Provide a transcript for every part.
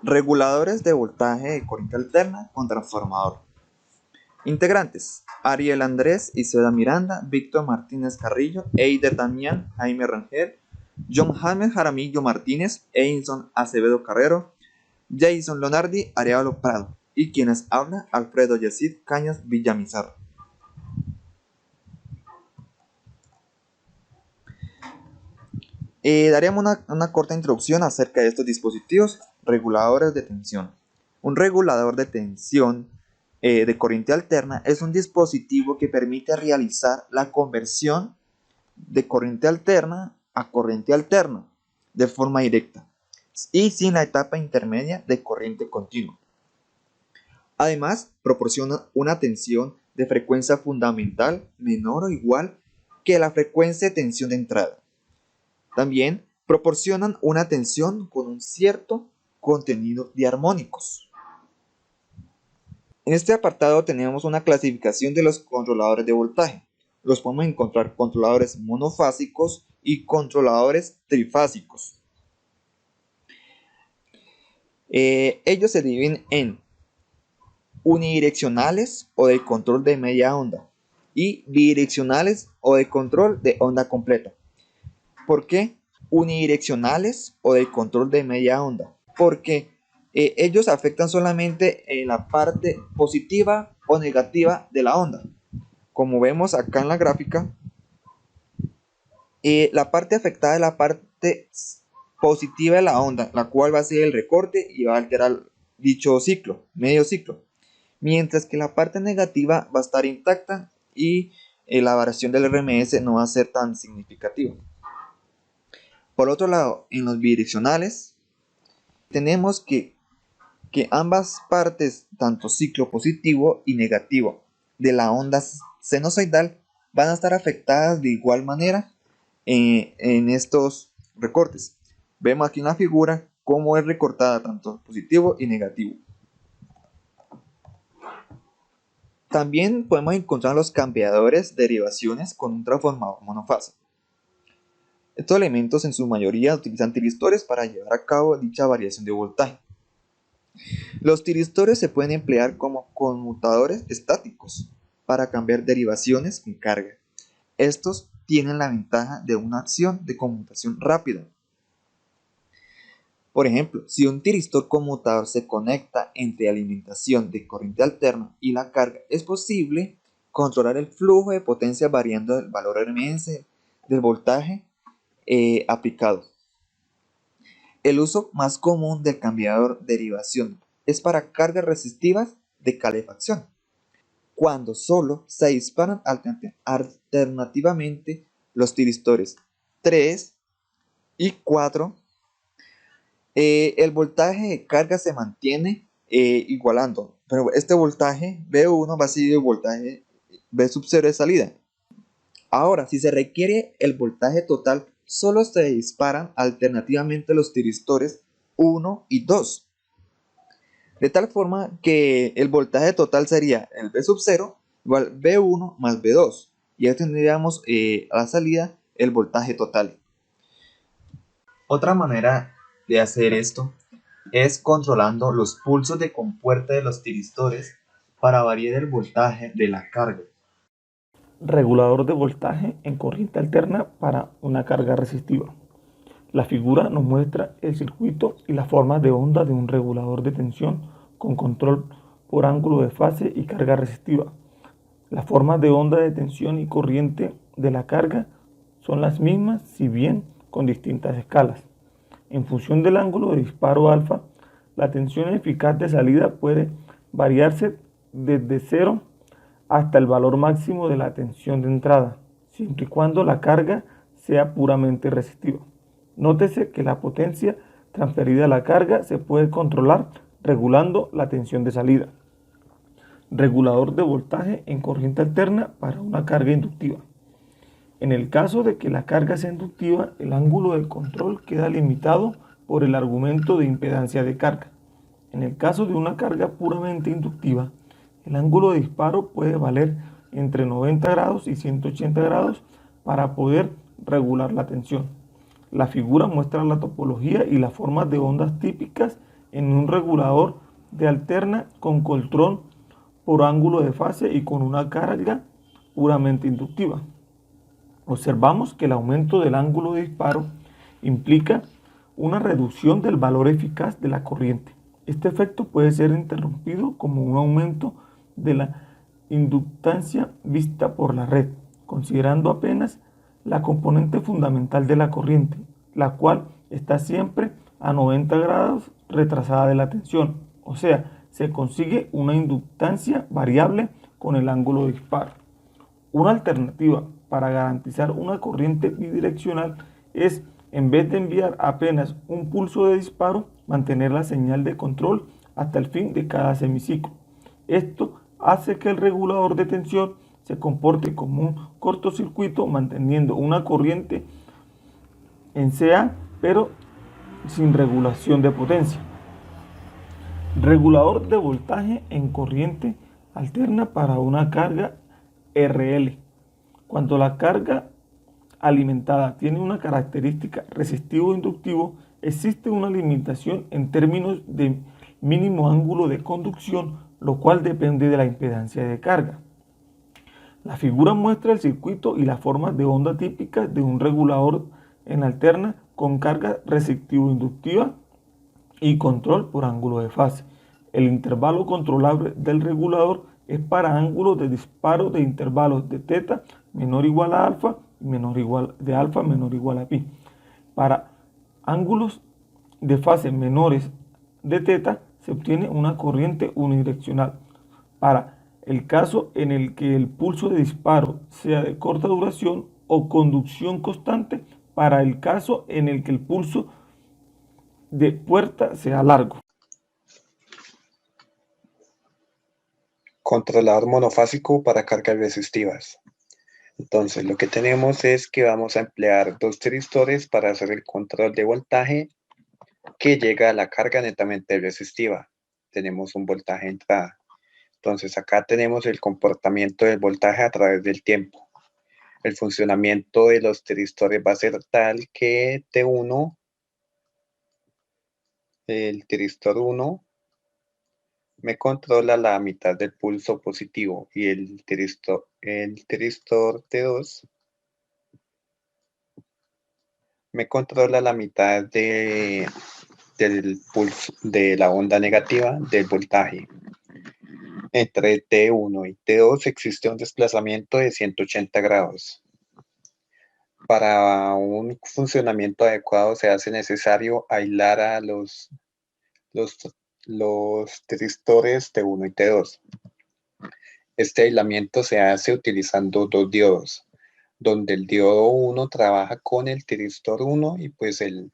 Reguladores de voltaje de corriente alterna con transformador. Integrantes: Ariel Andrés Iseda Miranda, Víctor Martínez Carrillo, Eider Damián, Jaime Rangel, John James Jaramillo Martínez, Einson Acevedo Carrero, Jason Leonardi Arevalo Prado, y quienes habla Alfredo Yesid Cañas Villamizar. Daríamos una corta introducción acerca de estos dispositivos reguladores de tensión. Un regulador de tensión de corriente alterna es un dispositivo que permite realizar la conversión de corriente alterna a corriente alterna de forma directa y sin la etapa intermedia de corriente continua. Además, proporciona una tensión de frecuencia fundamental menor o igual que la frecuencia de tensión de entrada. También proporcionan una tensión con un cierto contenido de armónicos. En este apartado tenemos una clasificación de los controladores de voltaje. Los podemos encontrar controladores monofásicos y controladores trifásicos. Ellos se dividen en unidireccionales o de control de media onda y bidireccionales o de control de onda completa. ¿Por qué unidireccionales o de control de media onda? Porque ellos afectan solamente en la parte positiva o negativa de la onda. Como vemos acá en la gráfica, la parte afectada es la parte positiva de la onda, la cual va a ser el recorte y va a alterar dicho ciclo, medio ciclo. Mientras que la parte negativa va a estar intacta y la variación del RMS no va a ser tan significativa. Por otro lado, en los bidireccionales tenemos que ambas partes, tanto ciclo positivo y negativo de la onda sinusoidal, van a estar afectadas de igual manera en estos recortes. Vemos aquí en la figura cómo es recortada tanto positivo y negativo. También podemos encontrar los cambiadores derivaciones con un transformador monofásico. Estos elementos en su mayoría utilizan tiristores para llevar a cabo dicha variación de voltaje. Los tiristores se pueden emplear como conmutadores estáticos para cambiar derivaciones en carga. Estos tienen la ventaja de una acción de conmutación rápida. Por ejemplo, si un tiristor conmutador se conecta entre alimentación de corriente alterna y la carga, es posible controlar el flujo de potencia variando el valor RMS del voltaje aplicado. El uso más común del cambiador derivación es para cargas resistivas de calefacción, cuando solo se disparan alternativamente los tiristores 3 y 4. El voltaje de carga se mantiene igualando, pero este voltaje V1 va a ser el voltaje V sub 0 de salida. Ahora, si se requiere el voltaje total, solo se disparan alternativamente los tiristores 1 y 2. De tal forma que el voltaje total sería el V sub 0 igual V1 más V2. Y ya tendríamos a la salida el voltaje total. Otra manera de hacer esto es controlando los pulsos de compuerta de los tiristores para variar el voltaje de la carga. Regulador de voltaje en corriente alterna para una carga resistiva. La figura nos muestra el circuito y las formas de onda de un regulador de tensión con control por ángulo de fase y carga resistiva. Las formas de onda de tensión y corriente de la carga son las mismas, si bien con distintas escalas. En función del ángulo de disparo alfa, la tensión eficaz de salida puede variarse desde 0 hasta el valor máximo de la tensión de entrada, siempre y cuando la carga sea puramente resistiva. Nótese que la potencia transferida a la carga se puede controlar regulando la tensión de salida. Regulador de voltaje en corriente alterna para una carga inductiva. En el caso de que la carga sea inductiva, el ángulo de control queda limitado por el argumento de impedancia de carga. En el caso de una carga puramente inductiva, el ángulo de disparo puede valer entre 90 grados y 180 grados para poder regular la tensión. La figura muestra la topología y las formas de ondas típicas en un regulador de alterna con control por ángulo de fase y con una carga puramente inductiva. Observamos que el aumento del ángulo de disparo implica una reducción del valor eficaz de la corriente. Este efecto puede ser interrumpido como un aumento de la inductancia vista por la red, considerando apenas la componente fundamental de la corriente, la cual está siempre a 90 grados retrasada de la tensión, o sea, se consigue una inductancia variable con el ángulo de disparo. Una alternativa para garantizar una corriente bidireccional es, en vez de enviar apenas un pulso de disparo, mantener la señal de control hasta el fin de cada semiciclo. Esto hace que el regulador de tensión se comporte como un cortocircuito, manteniendo una corriente en CA, pero sin regulación de potencia. Regulador de voltaje en corriente alterna para una carga RL. Cuando la carga alimentada tiene una característica resistivo-inductivo, existe una limitación en términos de mínimo ángulo de conducción, lo cual depende de la impedancia de carga. La figura muestra el circuito y las formas de onda típicas de un regulador en alterna con carga resistivo-inductiva y control por ángulo de fase. El intervalo controlable del regulador es para ángulos de disparo de intervalos de teta menor o igual a alfa y alfa menor o igual a pi. Para ángulos de fase menores de teta se obtiene una corriente unidireccional. Para el caso en el que el pulso de disparo sea de corta duración o conducción constante, para el caso en el que el pulso de puerta sea largo. Controlador monofásico para cargas resistivas. Entonces, lo que tenemos es que vamos a emplear dos tristores para hacer el control de voltaje que llega a la carga netamente resistiva. Tenemos un voltaje de entrada. Entonces, acá tenemos el comportamiento del voltaje a través del tiempo. El funcionamiento de los tristores va a ser tal que T1, el tristor 1, me controla la mitad del pulso positivo y el tristor T2 me controla la mitad del pulso de la onda negativa del voltaje. Entre T1 y T2 existe un desplazamiento de 180 grados. Para un funcionamiento adecuado se hace necesario aislar a los tristores T1 y T2. Este aislamiento se hace utilizando dos diodos, donde el diodo 1 trabaja con el tiristor 1 y pues el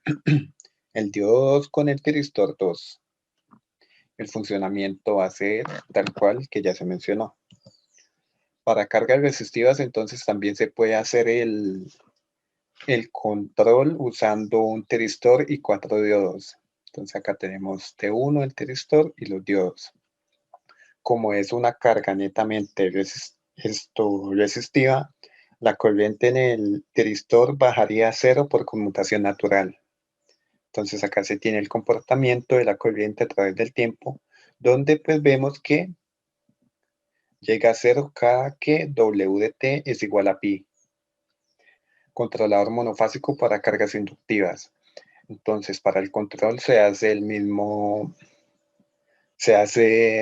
diodo 2 con el tiristor 2. El funcionamiento va a ser tal cual que ya se mencionó. Para cargas resistivas entonces también se puede hacer el control usando un tiristor y 4 diodos. Entonces acá tenemos T1, el tiristor y los diodos. Como es una carga netamente resistiva, la corriente en el tiristor bajaría a cero por conmutación natural. Entonces acá se tiene el comportamiento de la corriente a través del tiempo, donde pues vemos que llega a cero cada que W de T es igual a pi. Controlador monofásico para cargas inductivas. Entonces para el control se hace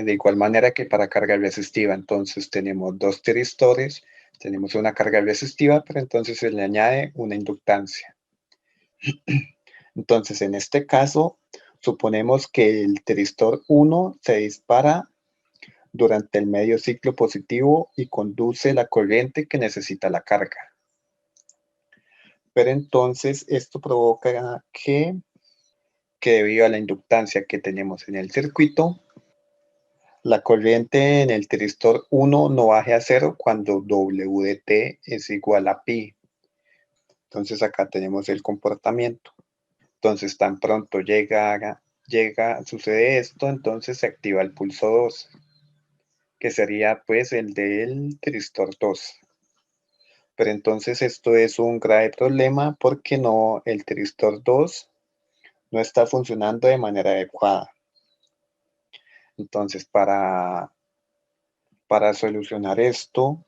de igual manera que para carga resistiva. Entonces tenemos dos tiristores, tenemos una carga resistiva, pero entonces se le añade una inductancia. Entonces en este caso, suponemos que el tiristor 1 se dispara durante el medio ciclo positivo y conduce la corriente que necesita la carga. Pero entonces esto provoca que debido a la inductancia que tenemos en el circuito, la corriente en el tiristor 1 no baje a cero cuando W de T es igual a pi. Entonces acá tenemos el comportamiento. Entonces tan pronto sucede esto, entonces se activa el pulso 2, que sería pues el del tiristor 2. Pero entonces esto es un grave problema porque el tiristor 2 no está funcionando de manera adecuada. Entonces, para solucionar esto,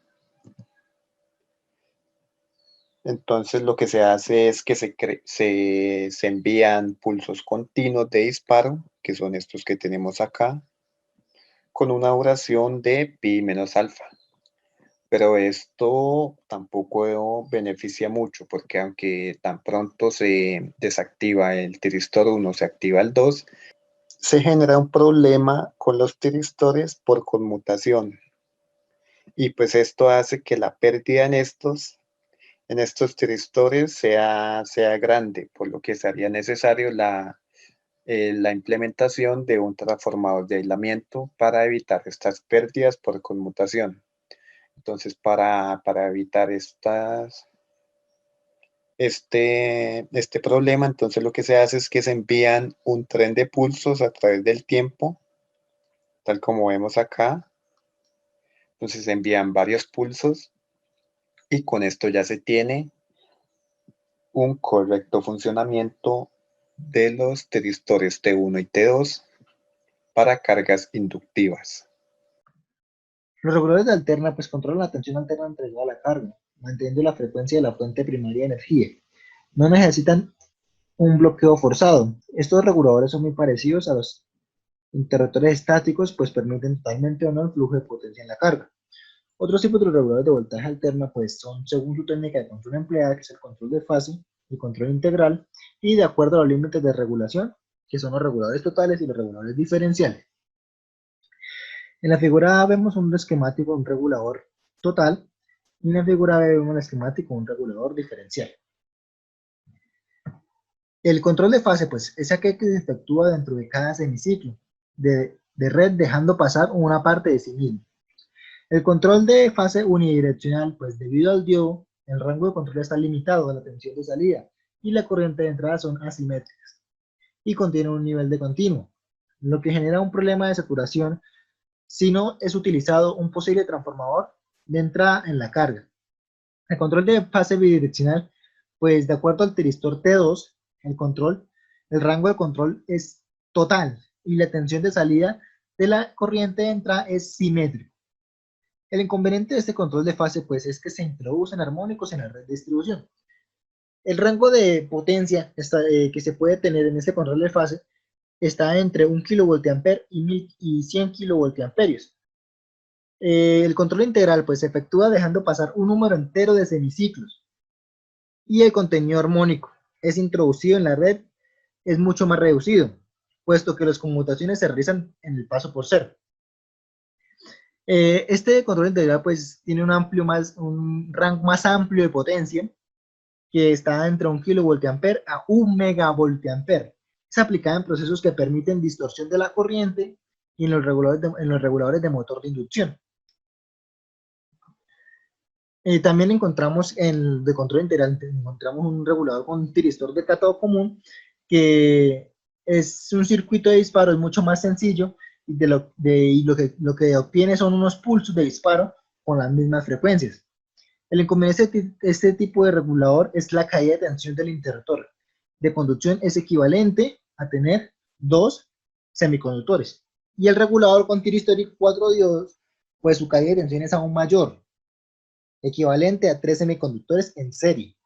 entonces lo que se hace es que se envían pulsos continuos de disparo, que son estos que tenemos acá, con una duración de pi menos alfa. Pero esto tampoco beneficia mucho, porque aunque tan pronto se desactiva el tiristor 1, se activa el 2, se genera un problema con los tiristores por conmutación. Y pues esto hace que la pérdida en estos tiristores sea grande, por lo que sería necesario la implementación de un transformador de aislamiento para evitar estas pérdidas por conmutación. Entonces, para evitar este problema, entonces lo que se hace es que se envían un tren de pulsos a través del tiempo, tal como vemos acá. Entonces se envían varios pulsos y con esto ya se tiene un correcto funcionamiento de los tiristores T1 y T2 para cargas inductivas. Los reguladores de alterna pues controlan la tensión alterna entregada a la carga, manteniendo la frecuencia de la fuente primaria de energía. No necesitan un bloqueo forzado. Estos reguladores son muy parecidos a los interruptores estáticos, pues permiten totalmente o no el flujo de potencia en la carga. Otros tipos de reguladores de voltaje alterna pues son según su técnica de control empleada, que es el control de fase, el control integral, y de acuerdo a los límites de regulación, que son los reguladores totales y los reguladores diferenciales. En la figura A vemos un esquemático de un regulador total, y en la figura B vemos el esquemático de un regulador diferencial. El control de fase pues es aquel que se efectúa dentro de cada semiciclo de red, dejando pasar una parte de sí mismo. El control de fase unidireccional, pues debido al diodo, el rango de control está limitado a la tensión de salida y la corriente de entrada son asimétricas y contiene un nivel de continuo, lo que genera un problema de saturación si no es utilizado un posible transformador de entrada en la carga. El control de fase bidireccional, pues de acuerdo al tiristor T2, el rango de control es total y la tensión de salida de la corriente de entrada es simétrico. El inconveniente de este control de fase pues es que se introducen armónicos en la red de distribución. El rango de potencia que se puede tener en este control de fase está entre 1 kVA y 100 kVA. El control integral pues se efectúa dejando pasar un número entero de semiciclos y el contenido armónico es introducido en la red es mucho más reducido, puesto que las conmutaciones se realizan en el paso por cero. Este control integral pues tiene un rango más amplio de potencia, que está entre 1 kVA a 1 MVA. Es aplicada en procesos que permiten distorsión de la corriente y en los reguladores de motor de inducción. También encontramos de control integral, encontramos un regulador con tiristor de cátodo común, que es un circuito de disparo, es mucho más sencillo, y lo que obtiene son unos pulsos de disparo con las mismas frecuencias. El inconveniente de este tipo de regulador es la caída de tensión del interruptor de conducción es equivalente a tener 2 semiconductores. Y el regulador con tiristor y 4 diodos, pues su caída de tensión es aún mayor, equivalente a 3 semiconductores en serie.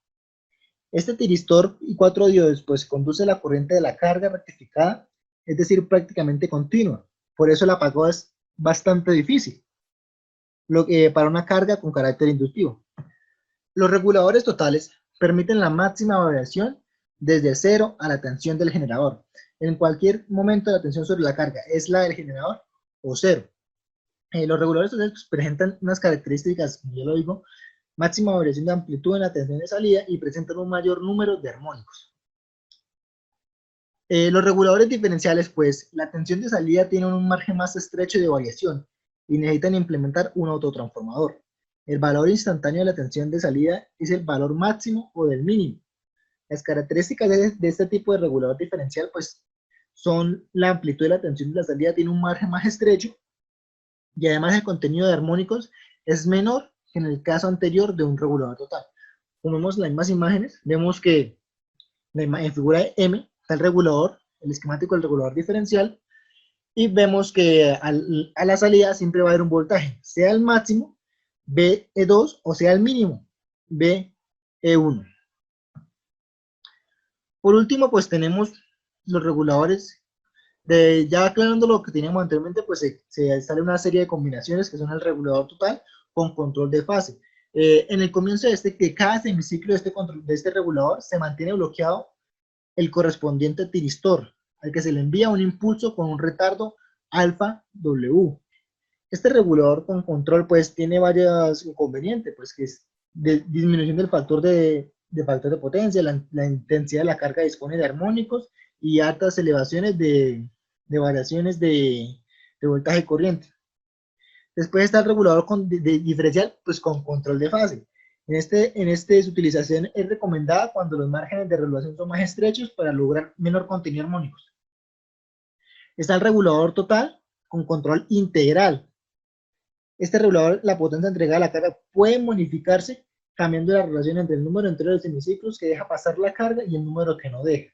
Este tiristor y 4 diodos pues conduce la corriente de la carga rectificada, es decir, prácticamente continua. Por eso el apagado es bastante difícil para una carga con carácter inductivo. Los reguladores totales permiten la máxima variación desde 0 a la tensión del generador. En cualquier momento la tensión sobre la carga es la del generador o 0. Los reguladores totales presentan unas características, como yo lo digo, máxima variación de amplitud en la tensión de salida y presentan un mayor número de armónicos. Los reguladores diferenciales, pues la tensión de salida tiene un margen más estrecho de variación y necesitan implementar un autotransformador. El valor instantáneo de la tensión de salida es el valor máximo o del mínimo. Las características de este tipo de regulador diferencial pues son la amplitud de la tensión de la salida tiene un margen más estrecho y además el contenido de armónicos es menor que en el caso anterior de un regulador total. Como vemos en las mismas imágenes, vemos que en figura M está el regulador, el esquemático del regulador diferencial, Y vemos que a la salida siempre va a haber un voltaje, sea el máximo, VE2, o sea el mínimo, VE1. Por último, pues tenemos los reguladores. Ya aclarando lo que teníamos anteriormente, pues se sale una serie de combinaciones que son el regulador total con control de fase. En el comienzo que cada semiciclo de este regulador se mantiene bloqueado el correspondiente tiristor, al que se le envía un impulso con un retardo alfa W. Este regulador con control pues tiene varios inconvenientes, pues que es disminución del factor de potencia, la intensidad de la carga dispone de armónicos y altas elevaciones de variaciones de voltaje y corriente. Después está el regulador diferencial, pues con control de fase. Su utilización es recomendada cuando los márgenes de regulación son más estrechos para lograr menor contenido armónicos. Está el regulador total con control integral. Este regulador, la potencia entregada a la carga puede modificarse cambiando la relación entre el número entero de semiciclos que deja pasar la carga y el número que no deja.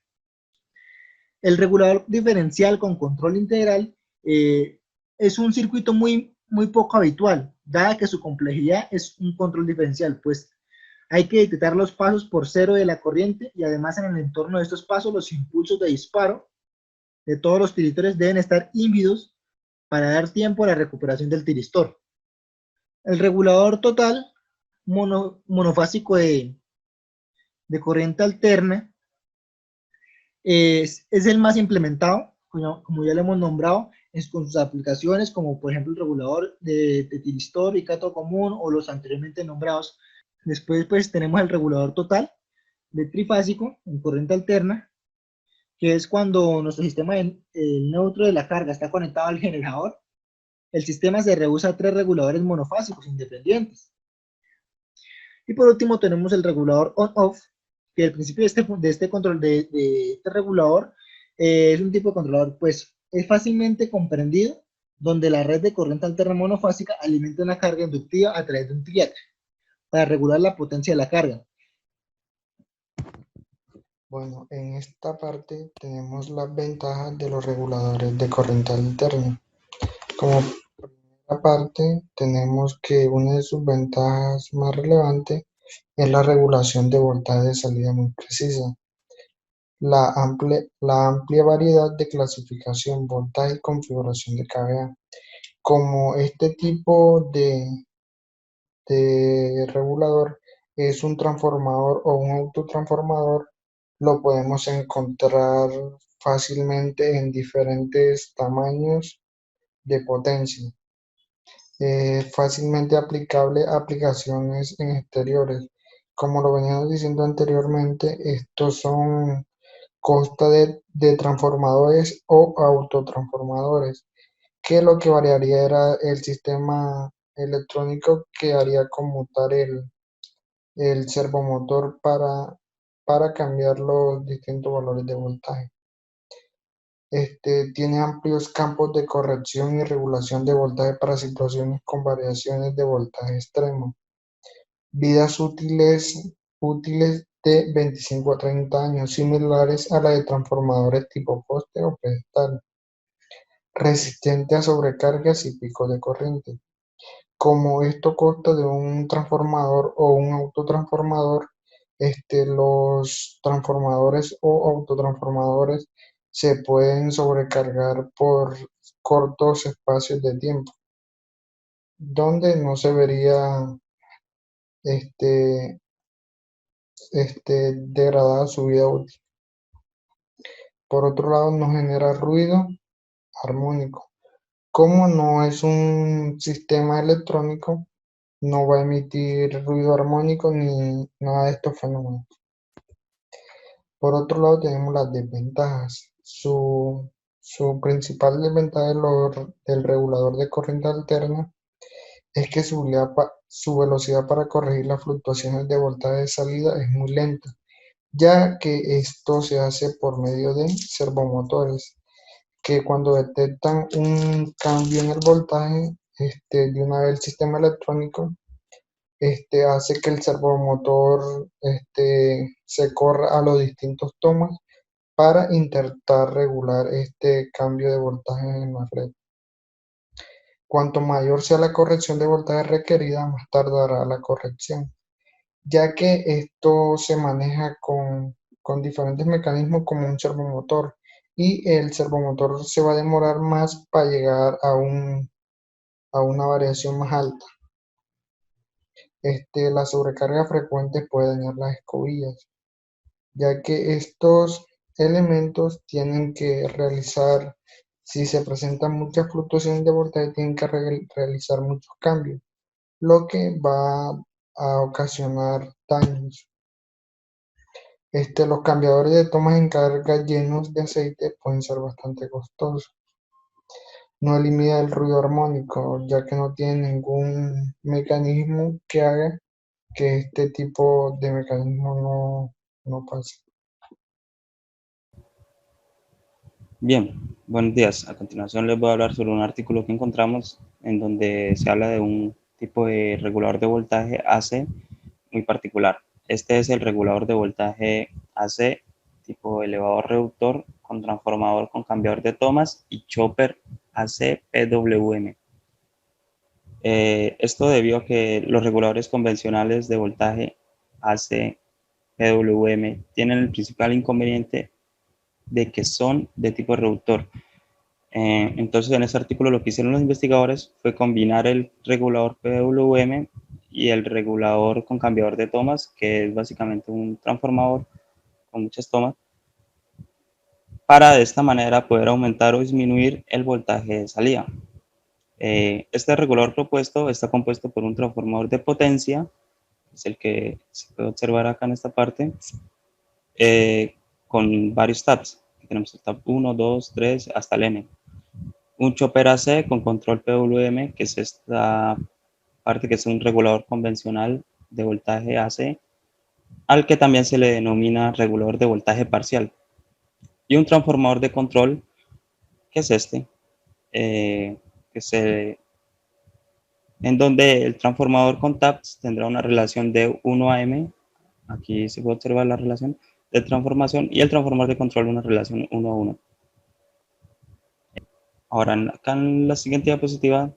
El regulador diferencial con control integral es un circuito muy poco habitual, dada que su complejidad es un control diferencial, pues hay que detectar los pasos por cero de la corriente y además en el entorno de estos pasos los impulsos de disparo de todos los tiristores deben estar híbridos para dar tiempo a la recuperación del tiristor. El regulador total monofásico de corriente alterna es el más implementado, como ya lo hemos nombrado, con sus aplicaciones, como por ejemplo el regulador de tiristor y cátodo común o los anteriormente nombrados. Después pues tenemos el regulador total de trifásico en corriente alterna, que es cuando nuestro sistema neutro de la carga está conectado al generador. El sistema se rehúsa a 3 reguladores monofásicos independientes. Y por último tenemos el regulador on-off, que el principio de este control de este regulador es un tipo de controlador, pues es fácilmente comprendido, donde la red de corriente alterna monofásica alimenta una carga inductiva a través de un triac para regular la potencia de la carga. Bueno, en esta parte tenemos las ventajas de los reguladores de corriente alterna. Como primera parte, tenemos que una de sus ventajas más relevantes es la regulación de voltaje de salida muy precisa. La amplia variedad de clasificación, voltaje y configuración de KVA. Como este tipo de regulador es un transformador o un autotransformador, lo podemos encontrar fácilmente en diferentes tamaños de potencia. Fácilmente aplicable a aplicaciones en exteriores. Como lo veníamos diciendo anteriormente, estos son consta de transformadores o autotransformadores, que lo que variaría era el sistema electrónico que haría conmutar el servomotor para cambiar los distintos valores de voltaje. Tiene amplios campos de corrección y regulación de voltaje para situaciones con variaciones de voltaje extremo. Vidas útiles de 25 a 30 años, similares a la de transformadores tipo poste o pedestal. Resistente a sobrecargas y picos de corriente. Como esto consta de un transformador o un autotransformador, los transformadores o autotransformadores se pueden sobrecargar por cortos espacios de tiempo, donde no se vería este, degradada su vida útil. Por otro lado, no genera ruido armónico. Como no es un sistema electrónico, no va a emitir ruido armónico ni nada de estos fenómenos. Por otro lado, tenemos las desventajas. Su principal desventaja del regulador de corriente alterna es que su velocidad para corregir las fluctuaciones de voltaje de salida es muy lenta, ya que esto se hace por medio de servomotores, que cuando detectan un cambio en el voltaje, de una vez el sistema electrónico hace que el servomotor se corra a los distintos tomas para intentar regular este cambio de voltaje en la red. Cuanto mayor sea la corrección de voltaje requerida, más tardará la corrección, ya que esto se maneja con diferentes mecanismos como un servomotor, y el servomotor se va a demorar más para llegar a una variación más alta. La sobrecarga frecuente puede dañar las escobillas, ya que estos elementos tienen que realizar, si se presentan muchas fluctuaciones de voltaje, tienen que realizar muchos cambios, lo que va a ocasionar daños. Los cambiadores de tomas en carga llenos de aceite pueden ser bastante costosos. No elimina el ruido armónico, ya que no tiene ningún mecanismo que haga que este tipo de mecanismo no pase. Bien, buenos días. A continuación les voy a hablar sobre un artículo que encontramos en donde se habla de un tipo de regulador de voltaje AC muy particular. Este es el regulador de voltaje AC tipo elevador reductor con transformador con cambiador de tomas y chopper AC PWM. Esto debido a que los reguladores convencionales de voltaje AC PWM tienen el principal inconveniente de que son de tipo reductor. Entonces, en este artículo lo que hicieron los investigadores fue combinar el regulador PWM y el regulador con cambiador de tomas, que es básicamente un transformador con muchas tomas, para de esta manera poder aumentar o disminuir el voltaje de salida. Este regulador propuesto está compuesto por un transformador de potencia, es el que se puede observar acá en esta parte, con varios tabs. Tenemos el tab 1, 2, 3, hasta el N. Un chopper AC con control PWM, que es esta parte que es un regulador convencional de voltaje AC, al que también se le denomina regulador de voltaje parcial. Y un transformador de control, que es en donde el transformador con taps tendrá una relación de 1 a M, aquí se puede observar la relación de transformación, y el transformador de control una relación 1 a 1. Ahora, acá en la siguiente diapositiva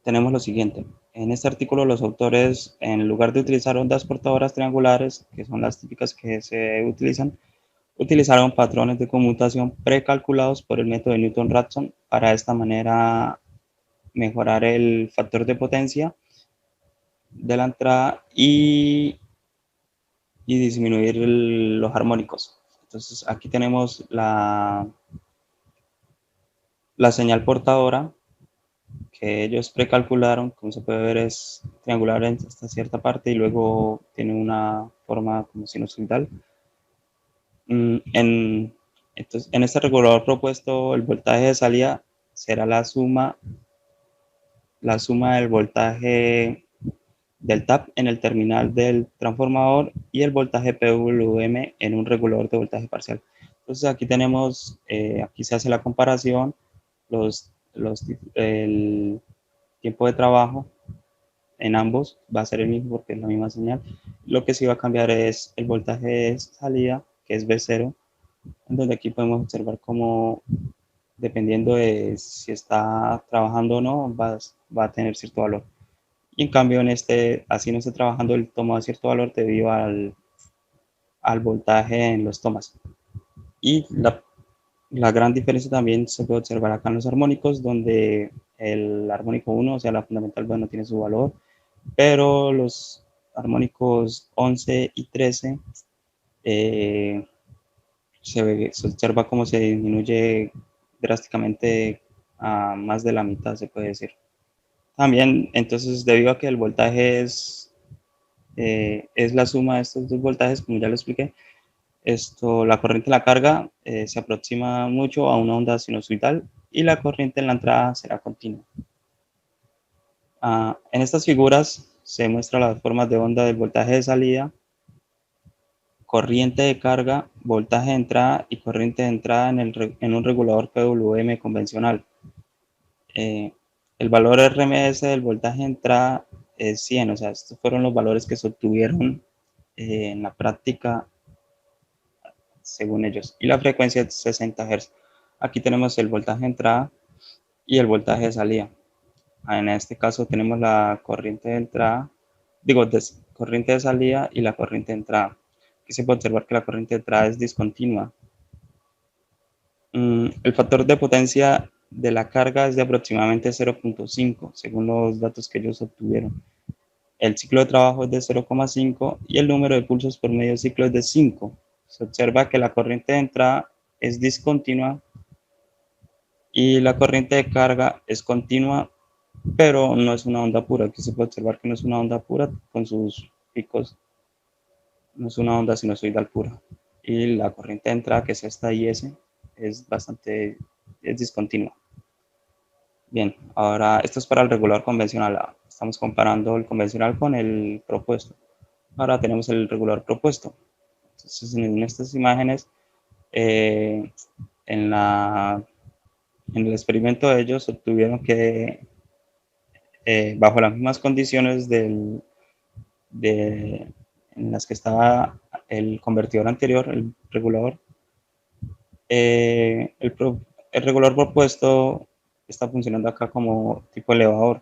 tenemos lo siguiente. En este artículo los autores, en lugar de utilizar ondas portadoras triangulares, que son las típicas que se utilizan, utilizaron patrones de conmutación precalculados por el método de Newton-Raphson para de esta manera mejorar el factor de potencia de la entrada y disminuir los armónicos. Entonces aquí tenemos la señal portadora que ellos precalcularon, como se puede ver es triangular hasta cierta parte y luego tiene una forma como sinusoidal. Entonces, en este regulador propuesto, el voltaje de salida será la suma del voltaje del tap en el terminal del transformador y el voltaje PWM en un regulador de voltaje parcial. Entonces aquí tenemos, aquí se hace la comparación, el tiempo de trabajo en ambos va a ser el mismo porque es la misma señal. Lo que sí va a cambiar es el voltaje de salida, que es V0, en donde aquí podemos observar cómo, dependiendo de si está trabajando o no, va a tener cierto valor. Y en cambio, así no está trabajando, el toma cierto valor debido al voltaje en los tomas. Y la gran diferencia también se puede observar acá en los armónicos, donde el armónico 1, o sea, la fundamental, no tiene su valor, pero los armónicos 11 y 13 se observa cómo se disminuye drásticamente a más de la mitad, se puede decir. También, entonces, debido a que el voltaje es la suma de estos dos voltajes, como ya lo expliqué, la corriente en la carga se aproxima mucho a una onda sinusoidal y la corriente en la entrada será continua. En estas figuras se muestran las formas de onda del voltaje de salida, corriente de carga, voltaje de entrada y corriente de entrada en un regulador PWM convencional. El valor RMS del voltaje de entrada es 100, o sea, estos fueron los valores que se obtuvieron en la práctica según ellos, y la frecuencia es 60 Hz. Aquí tenemos el voltaje de entrada y el voltaje de salida. En este caso tenemos la corriente de entrada, corriente de salida y la corriente de entrada. Aquí se puede observar que la corriente de entrada es discontinua. El factor de potencia de la carga es de aproximadamente 0.5, según los datos que ellos obtuvieron. El ciclo de trabajo es de 0,5 y el número de pulsos por medio ciclo es de 5. Se observa que la corriente de entrada es discontinua y la corriente de carga es continua, pero no es una onda pura. Aquí se puede observar que no es una onda pura con sus picos, no es una onda sinusoidal pura. Y la corriente de entrada, que es esta IS, es discontinua. Bien, ahora esto es para el regulador convencional. Estamos comparando el convencional con el propuesto. Ahora tenemos el regulador propuesto. Entonces, en estas imágenes, en el experimento ellos obtuvieron que bajo las mismas condiciones en las que estaba el convertidor anterior, el regulador, el regulador propuesto está funcionando acá como tipo elevador.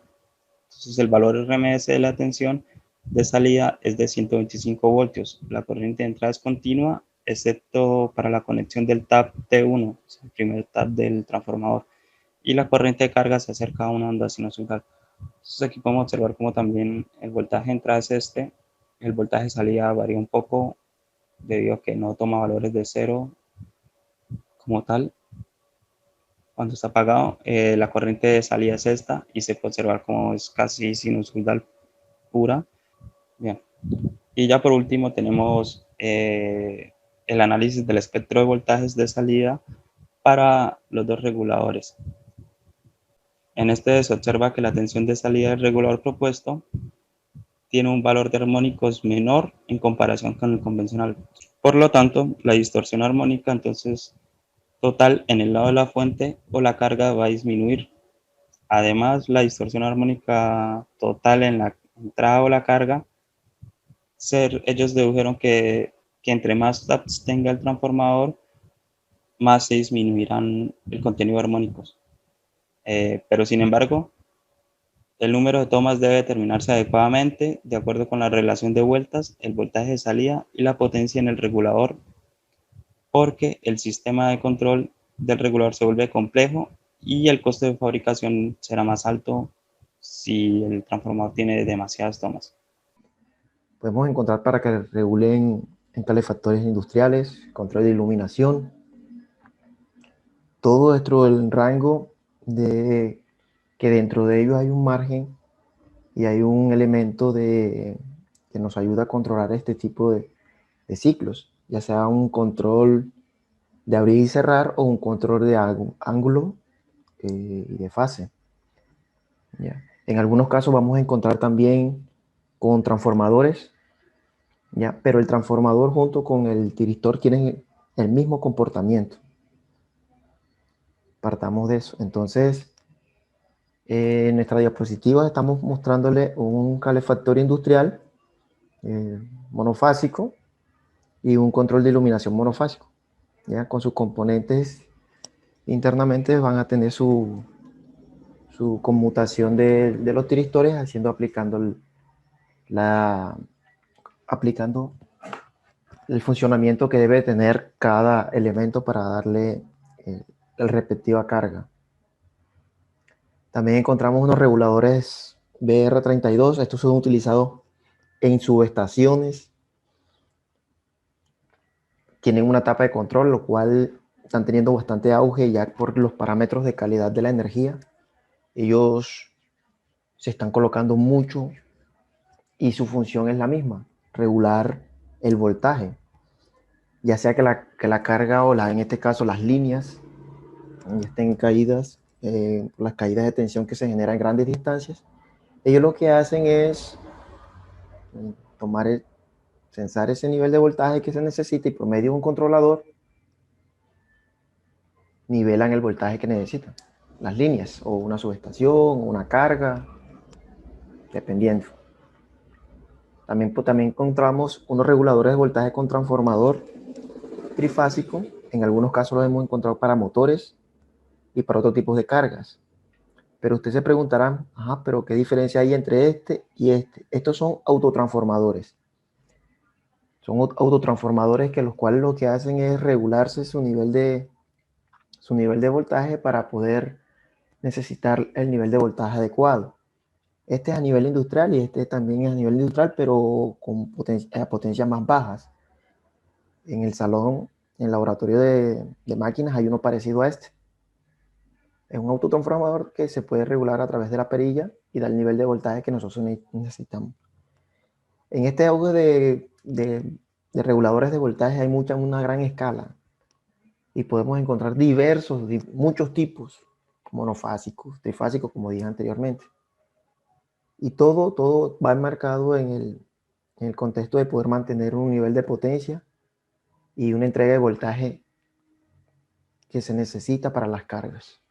Entonces el valor RMS de la tensión de salida es de 125 voltios. La corriente de entrada es continua, excepto para la conexión del tap T1, el primer tap del transformador. Y la corriente de carga se acerca a una onda sinusoidal. Entonces aquí podemos observar cómo también el voltaje de entrada es este. El voltaje de salida varía un poco debido a que no toma valores de cero como tal. Cuando está apagado, la corriente de salida es esta y se puede observar como es casi sinusoidal pura. Bien. Y ya por último tenemos el análisis del espectro de voltajes de salida para los dos reguladores. En este se observa que la tensión de salida del regulador propuesto tiene un valor de armónicos menor en comparación con el convencional. Por lo tanto, la distorsión armónica entonces total en el lado de la fuente o la carga va a disminuir. Además, la distorsión armónica total en la entrada o la carga, ellos dedujeron que entre más taps tenga el transformador, más se disminuirán el contenido de armónicos. Pero sin embargo, el número de tomas debe determinarse adecuadamente de acuerdo con la relación de vueltas, el voltaje de salida y la potencia en el regulador, porque el sistema de control del regulador se vuelve complejo y el costo de fabricación será más alto si el transformador tiene demasiadas tomas. Podemos encontrar para que regulen en calefactores industriales, control de iluminación, todo dentro del rango de que dentro de ellos hay un margen y hay un elemento que nos ayuda a controlar este tipo de ciclos, ya sea un control de abrir y cerrar o un control de ángulo y de fase. ¿Ya? En algunos casos vamos a encontrar también con transformadores, ¿ya? Pero el transformador junto con el tiristor tienen el mismo comportamiento. Partamos de eso. Entonces, en nuestra diapositiva estamos mostrándole un calefactor industrial monofásico y un control de iluminación monofásico. ¿Ya? Con sus componentes internamente van a tener su conmutación de los tiristores aplicando el funcionamiento que debe tener cada elemento para darle la respectiva carga. También encontramos unos reguladores BR32. Estos son utilizados en subestaciones. Tienen una etapa de control, lo cual están teniendo bastante auge ya por los parámetros de calidad de la energía. Ellos se están colocando mucho y su función es la misma, regular el voltaje. Ya sea que la carga o en este caso las líneas estén caídas, las caídas de tensión que se generan en grandes distancias. Ellos lo que hacen es censar ese nivel de voltaje que se necesita y por medio de un controlador nivelan el voltaje que necesitan las líneas o una subestación o una carga, dependiendo. También encontramos unos reguladores de voltaje con transformador trifásico, en algunos casos lo hemos encontrado para motores y para otros tipos de cargas. Pero usted se preguntará, ajá, pero ¿qué diferencia hay entre este y este? Estos son autotransformadores. Son autotransformadores que los cuales lo que hacen es regularse su nivel de voltaje para poder necesitar el nivel de voltaje adecuado. Este es a nivel industrial y este también es a nivel industrial, pero con potencias más bajas. En el salón, en el laboratorio de máquinas, hay uno parecido a este. Es un autotransformador que se puede regular a través de la perilla y da el nivel de voltaje que nosotros necesitamos. En este auge de reguladores de voltaje hay una gran escala y podemos encontrar muchos tipos, monofásicos, trifásicos, como dije anteriormente. Y todo va enmarcado en el contexto de poder mantener un nivel de potencia y una entrega de voltaje que se necesita para las cargas.